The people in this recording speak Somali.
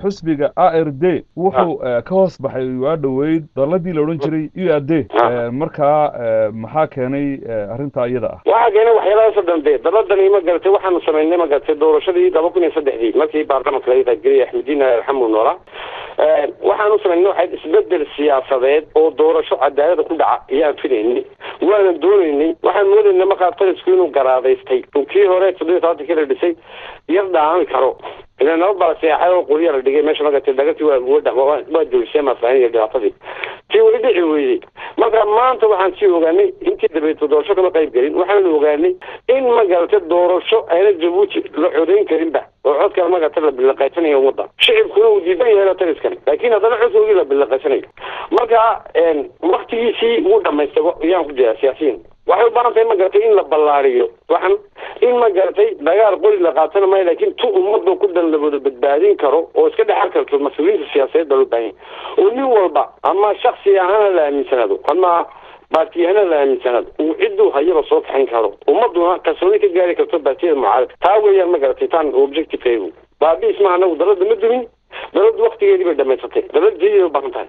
xusbiga ARD wuxuu ka hoos baxay waa dhaweyd daladii la oran jiray UAD markaa maxaa keenay arrinta iyada ah waxa keenay waxyaalaha sadambe daladani ma garatay waxaanu sameynay ma garatay doorashadii 2003 markii baarlamaanka la yiraahdo Axmedina Alxamud Noora waxaanu sameynay waxa isbedel siyaasadeed oo doorasho cadaalad ku dhaca ayaan filaynay waana doonaynay waxaan moodaynay ma qaabtay inuu garaadaystay kii hore 3 kala dhisay yardaan karo إذا نربى سياحة وقولي على الدقيقة ماشي ما قلت ما تقول شيء ما فاهم يا جافدي في ولدي عويلي ما أنت وحن شيء وغني أنت تبي تدور شو كما قريب قرين وحن وغني إن ما قلت الدور شو أنا جبوت لحودين كريم به وعود كلام ما قلت له باللقيتني يوم وضع شيء كله جيبني هنا ترسكن لكن هذا نحسه إلى باللقيتني ما كا وقت شيء مو دم يستوى ياخذ سياسيين waxay barantahay ma garatay in la ballaariyo waxan in ma garatay dagaal qori la qaatana ma laakiin tu ummadda ku dalbado badbaadin karo oo iska dhaxal karto mas'uuliyiinta siyaasadeed loo baahan oo nin walba ama shakhsi ahaan la aaminsanado ama baatiyana la aaminsanado oo ciddu hayro soo kaxin karo ummaduna kalsooni ka gaari karto baatiyada mucaaradka taa weeyaan ma garatay tan objective baabi isma anagu dalada ma dumin dalada waqtigeedii bay dhamaysatay dalada jeeyo baahan tahay